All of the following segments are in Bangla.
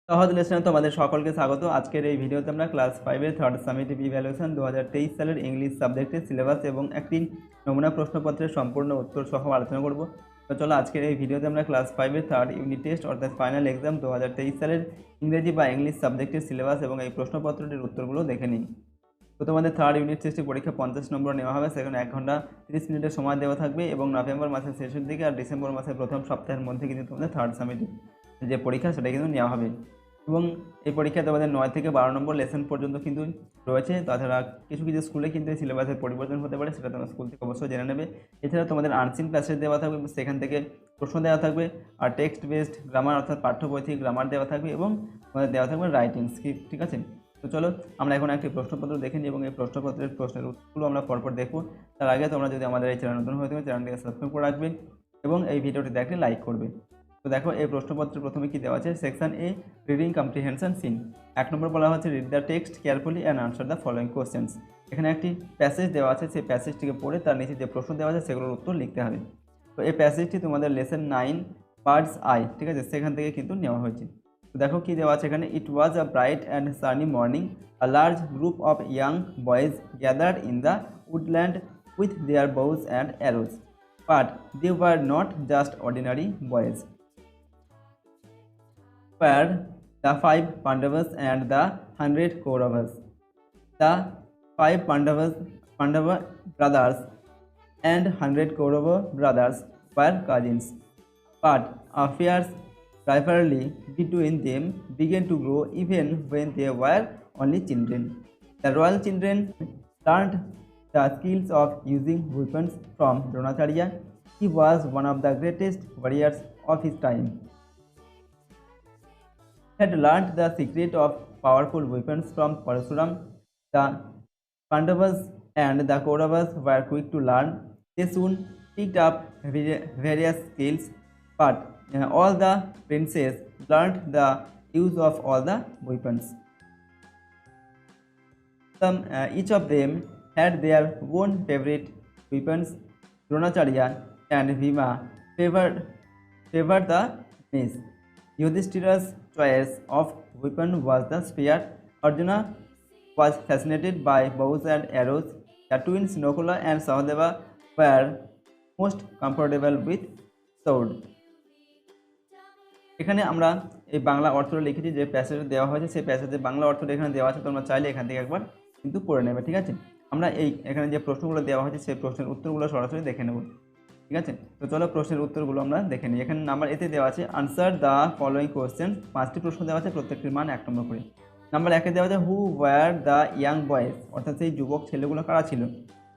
সহজ লেসনে তোমাদের সকলকে স্বাগত। আজকের এই ভিডিওতে আমরা ক্লাস 5 এর থার্ড সামেটিভ ইভ্যালুয়েশন 2023 সালের ইংলিশ সাবজেক্টের সিলেবাস এবং একটি নমুনা প্রশ্নপত্রের সম্পূর্ণ উত্তর সহ আলোচনা করব। তো চলো আজকের এই ভিডিওতে আমরা ক্লাস 5 এর থার্ড ইউনিট টেস্ট অর্থাৎ ফাইনাল এক্সাম 2023 সালের ইংরেজি বা ইংলিশ সাবজেক্টের সিলেবাস এবং এই প্রশ্নপত্রটির উত্তরগুলো দেখে নিই। তো তোমাদের থার্ড ইউনিট টেস্টের পরীক্ষা 50 নম্বর নেওয়া হবে, সেখানে 1 ঘন্টা 30 মিনিটের সময় দেওয়া থাকবে এবং নভেম্বর মাসের শেষের দিকে আর ডিসেম্বর মাসের প্রথম সপ্তাহের মধ্যে কিন্তু তোমাদের থার্ড সামেটিভ যে পরীক্ষা সেটা কিন্তু নেওয়া হবে। এবং এই পরীক্ষায় তোমাদের 9 থেকে 12 নম্বর লেসন পর্যন্ত কিন্তু রয়েছে। তাছাড়া কিছু কিছু স্কুলে কিন্তু এই সিলেবাসের পরিবর্তন হতে পারে, সেটা তোমরা স্কুল থেকে অবশ্যই জেনে নেবে। এছাড়া তোমাদের আনসিন প্যাসেজ দেওয়া থাকবে, সেখান থেকে প্রশ্ন দেওয়া থাকবে, আর টেক্সট বেসড গ্রামার অর্থাৎ পাঠ্য বই থেকে গ্রামার দেওয়া থাকবে এবং তোমাদের দেওয়া থাকবে রাইটিং স্ক্রিপ্ট। ঠিক আছে, তো চলো আমরা এখন একটি প্রশ্নপত্র দেখে নিই এবং এই প্রশ্নপত্রের প্রশ্নের উত্তরগুলো আমরা পরপর দেখবো। তার আগে তোমরা যদি আমাদের এই চ্যানেল নতুন হয়ে থাকো চ্যানেলটিকে সাবস্ক্রাইব করে রাখবে এবং এই ভিডিওটি দেখলে লাইক করবে। তো দেখো এই প্রশ্নপত্রে প্রথমে কি দেওয়া আছে, সেকশন এ রিডিং কম্প্রিহেনশন সিন। 1 নম্বর বলা হচ্ছে read the text carefully and answer the following questions. এখানে একটি প্যাসেজ দেওয়া আছে, সেই প্যাসেজটিকে পড়ে তার নিচে যে প্রশ্ন দেওয়া আছে সেগুলোর উত্তর লিখতে হবে। তো এই প্যাসেজটি তোমাদের লেসন 9 বার্ডস আই, ঠিক আছে, সেখান থেকে কিন্তু নেওয়া হয়েছে। তো দেখো কি দেওয়া আছে এখানে, it was a bright and sunny morning, a large group of young boys gathered in the woodland with their bows and arrows, but they were not just ordinary boys. Were the 5 Pandavas and the 100 Kauravas. The 5 Pandava brothers and 100 Kaurava brothers were cousins, but affairs rivalry between them began to grow even when they were only children. The royal children learned the skills of using weapons from Dronacharya. He was one of the greatest warriors of his time. Had learnt the secret of powerful weapons from Parasuram. The Pandavas and the Kauravas were quick to learn. They soon picked up various skills, but all the princes learnt the use of all the weapons. Each of them had their own favorite weapons. Dronacharya and Bhima favored the mace. Yudhishthira's choice of weapon was the spear. Arjuna was fascinated by bows and arrows. The twins Nakula and Sahadeva were most comfortable with sword. এখানে আমরা এই বাংলা অর্থটা লিখেছি, যে প্যাসেজ দেওয়া হয়েছে সেই প্যাসেজের বাংলা অর্থটা এখানে দেওয়া আছে, তোমরা চাইলে এখান থেকে একবার কিন্তু পড়ে নেবে। ঠিক আছে, আমরা এখানে যে প্রশ্নগুলো দেওয়া হয়েছে সেই প্রশ্নের উত্তরগুলো সরাসরি দেখে নেব। ঠিক আছে, তো চলো প্রশ্নের উত্তরগুলো আমরা দেখে নিই। এখানে নাম্বার এতে দেওয়া আছে আনসার দ্য ফলোয়িং কোশ্চেন। 5টি প্রশ্ন দেওয়া আছে, প্রত্যেকটির মান 1 নম্বর করে। নাম্বার 1-এ দেওয়া আছে who were the young boys, অর্থাৎ সেই যুবক ছেলেগুলো কারা ছিল।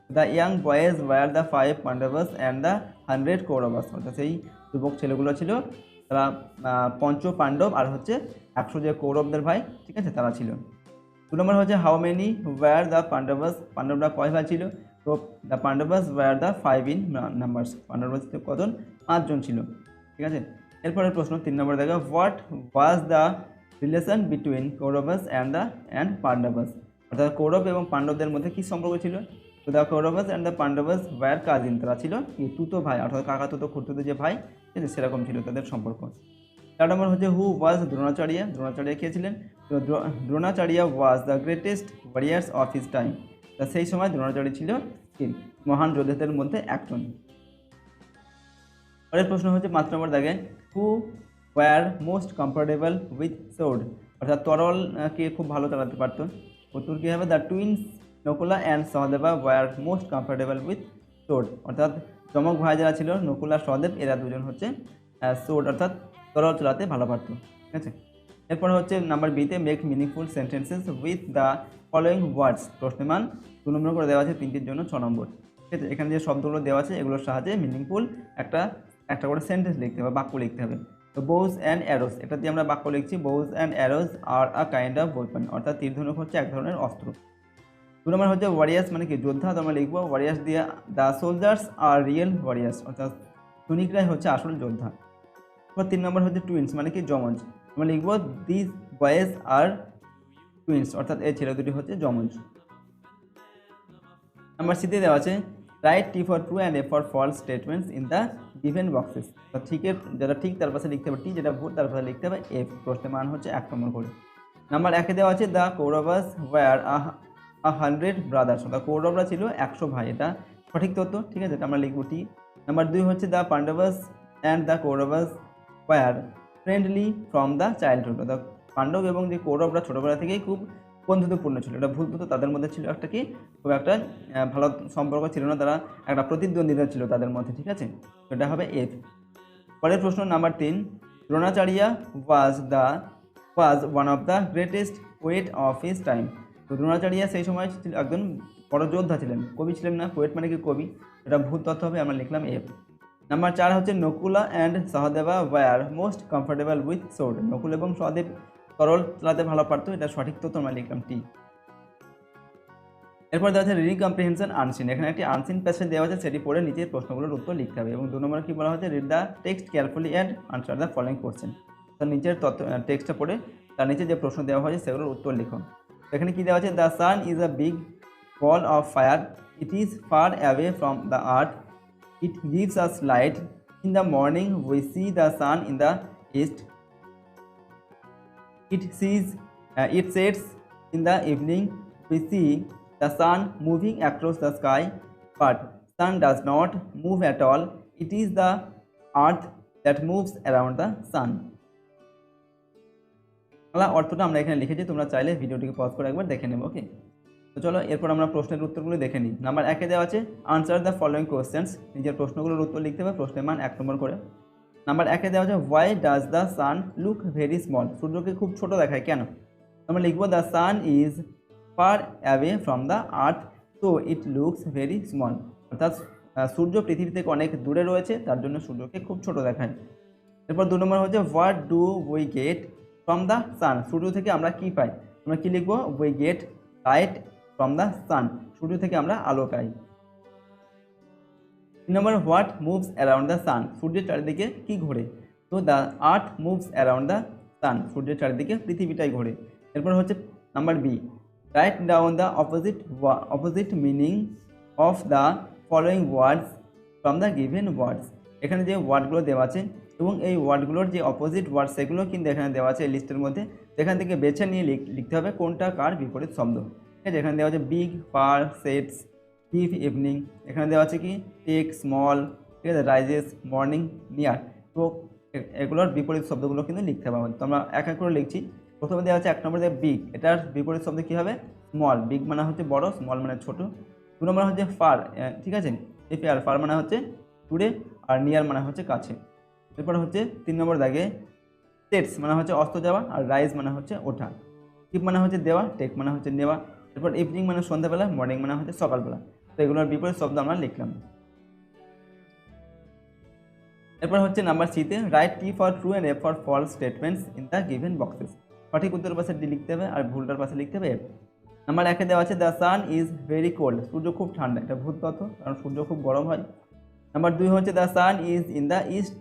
The young boys were the 5 Pandavas and the 100 Kauravas, অর্থাৎ সেই যুবক ছেলেগুলো ছিল তারা 5 পাণ্ডব আর হচ্ছে 100 যে কৌরবদের ভাই, ঠিক আছে, তারা ছিল। 2 নম্বর হচ্ছে how many were the Pandavas, পাণ্ডবরা কয় ভাই ছিল। তো the Pandavas were the 5 in numbers, পান্ডবরা কজন, 5 জন ছিল। ঠিক আছে, এরপরে প্রশ্ন 3 নম্বর দেখো what was the relation between Kauravas and Pandavas, অর্থাৎ কৌরব এবং পাণ্ডবদের মধ্যে কী সম্পর্ক ছিল। তো the Kauravas and the Pandavas were cousin, তারা ছিল কি তুতো ভাই, অর্থাৎ কাকা তুতো খুঁড়তুতো যে ভাই, ঠিক আছে, সেরকম ছিল তাদের সম্পর্ক। 4 নম্বর হচ্ছে হু ওয়াজ দ্রোণাচার্য, দ্রোণাচার্য কে ছিলেন। তো Dronacharya was the greatest warriors of his time, তা সেই সময় দ্রোণাচার্য ছিল কি মহান যোদ্ধাদের মধ্যে একজন। পরের প্রশ্ন হচ্ছে 5 নম্বর দাগে who were most comfortable with sword, অর্থাৎ তরল কে খুব ভালো চালাতে পারতো। উত্তর কী হবে, the twins Nakula and Sahadeva war most comfortable with sword, অর্থাৎ যমক ভাই যারা ছিল নকুল আর সহদেব, এরা দুজন হচ্ছে সোর্ড অর্থাৎ তরল চালাতে ভালো পারতো। ঠিক আছে, এরপর হচ্ছে নাম্বার বিতে make meaningful sentences with the following ওয়ার্ডস। প্রশ্নের মান 2 নম্বর করে দেওয়া আছে, 3টির জন্য 6 নম্বর। ঠিক আছে, এখানে যে শব্দগুলো দেওয়া আছে এগুলোর সাহায্যে মিনিংফুল একটা করে সেন্টেন্স লিখতে হবে, বাক্য লিখতে হবে। তো bows অ্যান্ড অ্যারোস, এটা দিয়ে আমরা বাক্য লিখছি, bows and arrows are a kind of weapon, অর্থাৎ তীর ধনুক হচ্ছে এক ধরনের অস্ত্র। 2 নম্বর হচ্ছে ওয়ারিয়ার্স মানে কি যোদ্ধা, তো আমরা লিখবো ওয়ারিয়ার্স দিয়ে the soldiers are real warriors, অর্থাৎ সৈনিকরাই হচ্ছে আসল যোদ্ধা। 3 নম্বর হচ্ছে টুইন্স মানে কি যমজ, আমরা লিখবো দিস বয়েজ আর টুইন্স, অর্থাৎ এই ছেলে দুটি হচ্ছে যমজ। নাম্বার সিতে দেওয়া আছে write T for true and A for false statements in the given boxes. তো ঠিকের যেটা ঠিক তার পাশে লিখতে হবে টি, যেটা ভুল তার পাশে লিখতে হবে এফ। প্রশ্নের মান হচ্ছে 1 নম্বর করে। নাম্বার 1 দেওয়া আছে the Kauravas were 100 brothers, the কৌরবরা ছিল 100 ভাই, এটা সঠিক তথ্য, ঠিক আছে, এটা আমরা লিখব টি। নাম্বার 2 হচ্ছে the Pandavas and the Kauravas were friendly from the childhood, the Pandav এবং যে কৌরবরা ছোটোবেলা থেকেই খুব বন্ধুত্বপূর্ণ ছিল, এটা ভুল তথ্য। তাদের মধ্যে ছিল একটা কি, খুব একটা ভালো সম্পর্ক ছিল না, তারা একটা প্রতিদ্বন্দ্বিতা ছিল তাদের মধ্যে, ঠিক আছে, এটা হবে এফ। পরের প্রশ্ন number 3, Dronacharya was one of the greatest poet of his time. তো দ্রোণাচার্য সেই সময় একজন বড় যোদ্ধা ছিলেন, কবি ছিলেন না, পোয়েট মানে কি কবি, এটা ভুল তথ্য হবে, আমরা লিখলাম এফ। নাম্বার 4 হচ্ছে Nakula and Sahadeva were most comfortable with sword, Nakul এবং সহদেব তরল চালাতে ভালো পারতো, এটা সঠিক তথ্য, আমরা লিখলাম টি। এরপর দেওয়া আছে রিডিং কম্প্রিহেনশন আনসিন, এখানে একটি আনসিন প্যাসেজ দেওয়া আছে, সেটি পড়ে নিচের প্রশ্নগুলোর উত্তর লিখতে হবে। এবং 2 নম্বরে কি বলা হচ্ছে, read the text carefully and answer the following question, তার নিচের টেক্সটটা পড়ে তার নিচে যে প্রশ্ন দেওয়া হয়েছে সেগুলোর উত্তর লিখুন। এখানে কি দেওয়া আছে, the sun is a big ball of fire, it is far away from the earth, it gives us light, in the morning we see the sun in the east, it sets in the evening, we see the sun moving across the sky, but sun does not move at all, it is the earth that moves around the sun. Bangla অর্থটা আমরা এখানে লিখেছি, তোমরা চাইলে ভিডিওটিকে পজ করে একবার দেখে নেবে, ওকে। তো চলো এরপর আমরা প্রশ্নের উত্তরগুলো দেখে নিই। নাম্বার 1 দেওয়া আছে আনসার দ্য ফলোইং কোশ্চেন্স, নিজের প্রশ্নগুলোর উত্তর লিখতে হবে, প্রশ্নের মান 1 নম্বর করে। নাম্বার 1 দেওয়া আছে why does the sun look very small, সূর্যকে খুব ছোট দেখায় কেন, আমরা লিখবো the sun is far away from the earth so it looks very small, অর্থাৎ সূর্য পৃথিবী থেকে অনেক দূরে রয়েছে, তার জন্য সূর্যকে খুব ছোট দেখায়। এরপর 2 নম্বর হচ্ছে what do we get from the sun, সূর্য থেকে আমরা কি পাই, আমরা কি লিখবো, we get light from the sun, সূর্য থেকে আমরা আলো পাই। 3 নম্বর what moves around the sun, সূর্যের চারিদিকে কি ঘোরে, তো the earth moves around the sun, সূর্যের চারিদিকে পৃথিবীটাই ঘোরে। এরপর হচ্ছে number B, write down the opposite meaning of the following words from the given words, এখানে যে ওয়ার্ডগুলো দেওয়া আছে এবং এই ওয়ার্ডগুলোর যে অপোজিট ওয়ার্ড সেগুলো কিন্তু এখানে দেওয়া আছে এই লিস্টের মধ্যে, এখান থেকে বেছে নিয়ে লিখতে হবে কোনটা কার বিপরীত শব্দ, ঠিক আছে। এখানে দেওয়া আছে big, far, sets, give, evening, এখানে দেওয়া আছে কি টেক, স্মল, ঠিক আছে, রাইজেস, মর্নিং, নিয়ার, তো এগুলোর বিপরীত শব্দগুলো কিন্তু লিখতে হবে। তো আমরা এক এক করে লিখছি। প্রথমে দেওয়া আছে 1 নম্বরে বিগ, এটার বিপরীত শব্দ কী হবে, স্মল, বিগ মানে হচ্ছে বড়, স্মল মানে ছোট। 2 নম্বর হচ্ছে ফার, ঠিক আছে, এই ফার মানে হচ্ছে দূরে, আর নিয়ার মানে হচ্ছে কাছে। এরপর হচ্ছে 3 নম্বর দাগে সেটস মানে হচ্ছে অস্ত যাওয়া, আর রাইজ মানে হচ্ছে ওঠা, কিপ মানে হচ্ছে দেওয়া, টেক মানে হচ্ছে নেওয়া, এরপর ইভিনিং মানে সন্ধ্যাবেলা, মর্নিং মানে হচ্ছে সকালবেলা, তো এগুলোর বিপরীত শব্দ আমরা লিখলাম। এরপর হচ্ছে নাম্বার সিতে write T for true and F for false statements in the given boxes, সঠিক উত্তরের পাশে ডি লিখতে হবে আর ভুলটার পাশে লিখতে হবে এফ। নাম্বার 1 দেওয়া আছে the sun is very cold, সূর্য খুব ঠান্ডা, এটা ভুল তথ্য, কারণ সূর্য খুব গরম হয়। নাম্বার 2 হচ্ছে the sun is in the east,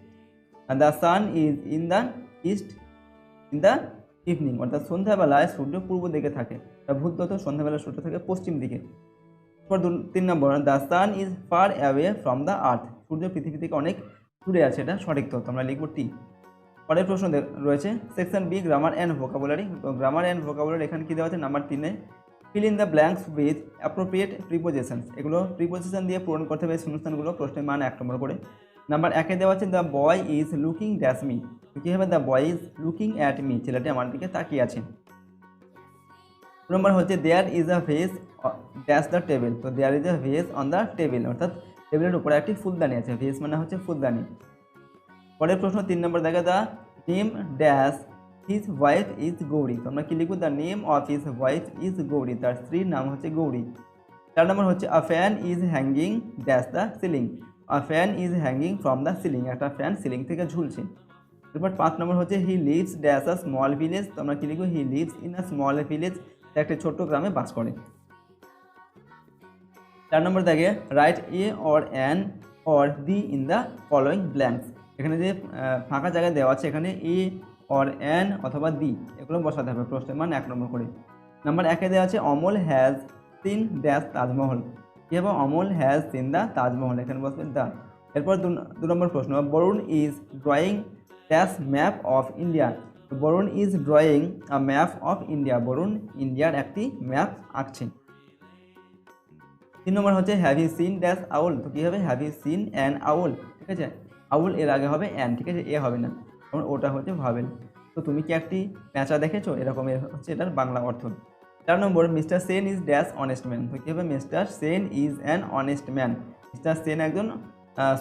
the sun is in the east in the evening, অর্থাৎ সন্ধ্যাবেলায় সূর্য পূর্ব দিকে থাকে, এটা ভুল তথ্য, সন্ধ্যাবেলায় সূর্য থাকে পশ্চিম দিকে। এরপর 3 নম্বর the sun is far away from the earth, সূর্য পৃথিবী থেকে অনেক দূরে আছে, এটা সঠিক তথ্য, আমরা লিখব টি। পরের প্রশ্ন রয়েছে section B grammar and vocabulary, তো গ্রামার অ্যান্ড ভোকাবুলারি এখানে কী দেওয়া আছে, number 3 fill in the blanks with appropriate prepositions, এগুলো প্রিপোজিশন দিয়ে পূরণ করতে হবে শূন্যস্থানগুলো, প্রশ্নের মান 1 নম্বর করে। নাম্বার 1 দেওয়া আছে the boy is looking dash me, কী হবে, the boy is looking at me, ছেলেটি আমার দিকে তাকিয়ে আছে। 2 নম্বর হচ্ছে there is a vase dash the table, তো there is a vase on the table, অর্থাৎ টেবিলের উপরে একটি ফুলদানি আছে, ভেজ মানে হচ্ছে ফুলদানি। পরের প্রশ্ন 3 নম্বর দেখা the name dash his wife is Gauri, তো আমরা কি লিখব, the name of his wife is Gauri, তার স্ত্রীর নাম হচ্ছে গৌরী। 4 নম্বর হচ্ছে a fan is hanging dash the ceiling, a fan is hanging from the ceiling, একটা ফ্যান সিলিং থেকে ঝুলছে। এরপর 5 নম্বর হচ্ছে he lives dash a small village, তো আমরা কি লিখব, he lives in a small village, একটা ছোট্ট গ্রামে বাস করে। 4 নম্বর দাগে write a or an or the in the following blanks, এখানে যে ফাঁকা জায়গায় দেওয়া আছে এখানে এ অর অ্যান অথবা দি এগুলো বসাতে হবে, প্রশ্নের মান 1 নম্বর করে। নাম্বার 1 দেওয়া আছে Amal has seen dash Taj Mahal, কি হবে Amal has seen the Taj Mahal, এখানে বসবে দ্য। এরপর 2 নম্বর প্রশ্ন, Varun is drawing dash map of India. Varun is drawing a map of India, Varun ইন্ডিয়ার একটি ম্যাপ আঁকছে। 3 নম্বর হচ্ছে have you seen dash owl, তো কী হবে have you seen an owl, ঠিক আছে। আউল এর আগে হবে অ্যান, ঠিক আছে, এ হবে না, কারণ ওটা হচ্ছে ভাবেল। তো তুমি কি একটি প্যাঁচা দেখেছো, এরকমের হচ্ছে এটার বাংলা অর্থ। 4 নম্বর mister Sen is dash honest man, তো কী হবে mister Sen is an honest man, mister Sen একজন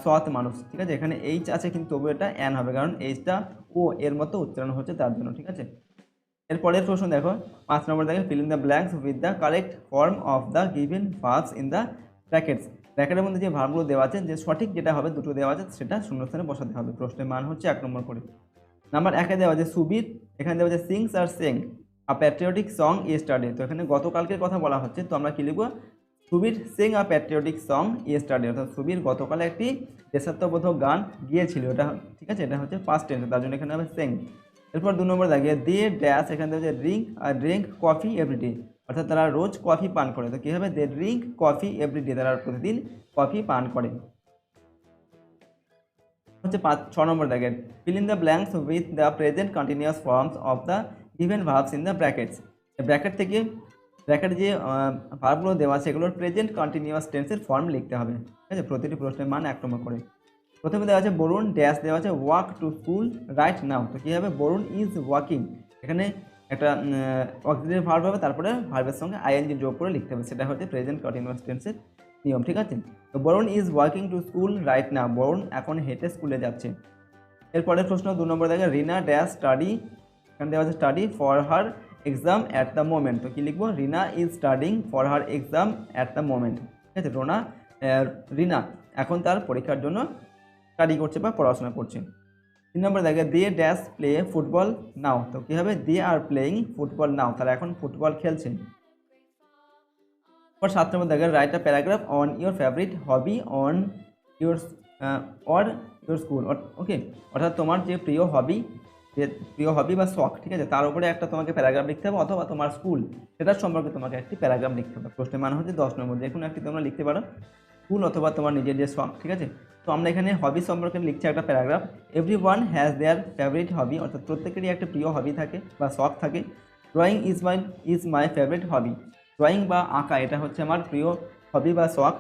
সৎ মানুষ, ঠিক আছে। এখানে এইচ আছে কিন্তু তবু এটা অ্যান হবে, কারণ এইচটা ও এর মতো উচ্চারণ হচ্ছে তার জন্য, ঠিক আছে। এরপরের প্রশ্ন দেখো 5 নম্বর দেখে feel in the blanks with the correct form of the given verbs in the brackets. ব্র্যাকেটের মধ্যে যে ভার্বগুলো দেওয়া আছে, যে সঠিক যেটা হবে দুটো দেওয়া আছে সেটা শূন্যস্থানে বসাতে হবে। প্রশ্নের মান হচ্ছে 1 নম্বর করে। নাম্বার 1-এ দেওয়া আছে সুবীর, এখানে দেওয়া আছে সিংস আর সেং আ প্যাট্রিয়টিক সং ইয়েস্টারডে, তো এখানে গতকালকের কথা বলা হচ্ছে, তো আমরা কি লিখবো সুবীর সিং আ প্যাট্রিয়টিক সং ইয়েস্টারডে, অর্থাৎ সুবীর গতকাল একটি দেশাত্মবোধক গান গিয়েছিল, এটা ঠিক আছে, এটা হচ্ছে পাস্ট টেন্স, তার জন্য এখানে হবে সেং। এরপর 2 নম্বর দাগিয়ে দে ড্যাশ, এখানে দেওয়া আছে ড্রিঙ্ক কফি এভরিডে, অর্থাৎ তারা রোজ কফি পান করে, তো কী হবে দে ড্রিঙ্ক কফি এভরিডে, তারা প্রতিদিন কফি পান করে। হচ্ছে 6 নম্বর দাগের feel in the blanks with the present continuous forms of the given verbs in the brackets. Bracket থেকে ব্র্যাকেট যে ভার্বগুলো দেওয়া আছে এগুলোর প্রেজেন্ট কন্টিনিউয়াস টেন্সের ফর্ম লিখতে হবে, ঠিক আছে। প্রতিটি প্রশ্নের মান 1 নম্বর করে। প্রথমে দেওয়া আছে বরুণ ড্যাশ, দেওয়া আছে ওয়াক টু স্কুল রাইট নাও, তো কী হবে বরুণ ইজ ওয়াকিং, এখানে একটা অক্সিলারি ভার্ব হবে, তারপরে ভার্বের সঙ্গে আইএনজি যোগ করে লিখতে হবে, সেটা হচ্ছে প্রেজেন্ট কন্টিনিউয়াস টেন্সের নিয়ম, ঠিক আছে। তো Varun is walking to school right now, Varun এখন হেঁটে স্কুলে যাচ্ছে। এরপরের প্রশ্ন 2 নম্বর দেখে রিনা ড্যাশ স্টাডি, এখানে দেওয়া আছে study for her exam at the moment, তো কী লিখবো Rina is studying for her exam at the moment, ঠিক আছে। রিনা এখন তার পরীক্ষার জন্য স্টাডি করছে বা পড়াশোনা করছে। 3 নম্বর দেখে they dash play football now, তো কী হবে দে আর প্লেয়িং ফুটবল নাও, তারা এখন ফুটবল খেলছে। 7 নম্বর দেখে write a paragraph on your favourite hobby on your or your school, okay, অর্থাৎ তোমার যে প্রিয় হবি বা শখ, ঠিক আছে, তার উপরে একটা তোমাকে প্যারাগ্রাফ লিখতে হবে, অথবা তোমার স্কুল সেটার সম্পর্কে তোমাকে একটি প্যারাগ্রাফ লিখতে হবে। প্রশ্নের মান হচ্ছে 10 নম্বর, যে কোনো একটি তোমরা লিখতে পারো, স্কুল অথবা তোমার নিজের যে শখ, ঠিক আছে। তো আমরা এখানে হবি সম্পর্কে লিখছি একটা paragraph. Everyone has their favourite hobby, অর্থাৎ প্রত্যেকেরই একটা প্রিয় হবি থাকে বা শখ থাকে। Drawing is my favourite hobby, drawing বা আঁকা এটা হচ্ছে আমার প্রিয় হবি বা শখ।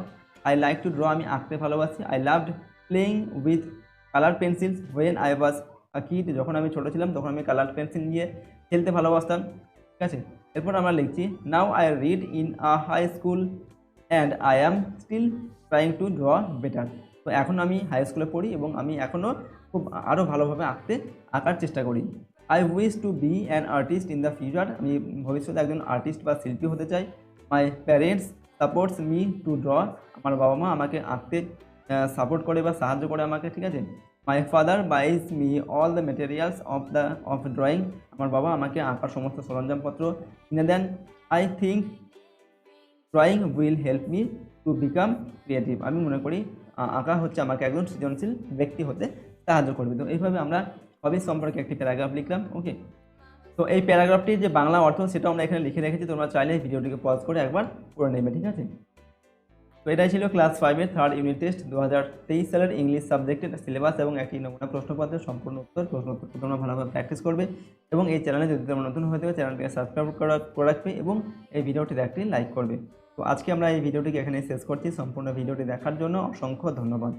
আই লাইক টু ড্র, আমি আঁকতে ভালোবাসি। I loved playing with colour pencils when I was a kid, যখন আমি ছোটো ছিলাম তখন আমি কালার পেন্সিল নিয়ে খেলতে ভালোবাসতাম, ঠিক আছে। এরপর আমরা লিখছি now I read in a high school and I am still trying to draw better, তো এখন আমি হাই স্কুলে পড়ি এবং আমি এখনও খুব আরও ভালোভাবে আঁকার চেষ্টা করি। I wish to be an artist in the future, আমি ভবিষ্যতে একজন আর্টিস্ট বা শিল্পী হতে চাই। My parents supports me two draw, আমার বাবা মা আমাকে আঁকতে সাপোর্ট করে বা সাহায্য করে আমাকে, ঠিক আছে। My father buys me all the materials of drawing, আমার বাবা আমাকে আঁকার সমস্ত সরঞ্জামপত্র কিনে দেন। I think drawing will help me to become creative, আমি মনে করি আঁকা হচ্ছে আমাকে একজন সৃজনশীল ব্যক্তি হতে সাহায্য করবে। তো এইভাবে আমরা হবিস সম্পর্কে একটি প্যারাগ্রাফ লিখলাম, ওকে। তো এই প্যারাগ্রাফটির যে বাংলা অর্থ সেটাও আমরা এখানে লিখে রেখেছি, তোমরা চাইলে ভিডিওটিকে পজ করে একবার পড়ে নেবে, ঠিক আছে। তো এটাই ছিল ক্লাস 5-এর 3rd ইউনিট টেস্ট 2023 সালের ইংলিশ সাবজেক্টের সিলেবাস এবং একটি নমুনা প্রশ্নপত্রের সম্পূর্ণ প্রশ্নোত্তর তোমরা ভালোভাবে প্র্যাকটিস করবে এবং এই চ্যানেলে যদি তোমরা নতুন হয়ে থাকো চ্যানেলটিকে সাবস্ক্রাইব করে রাখবে এবং এই ভিডিওটিতে একটি লাইক করবে। তো আজকে আমরা এই ভিডিওটিকে এখানে শেষ করছি। সম্পূর্ণ ভিডিওটি দেখার জন্য অসংখ্য ধন্যবাদ।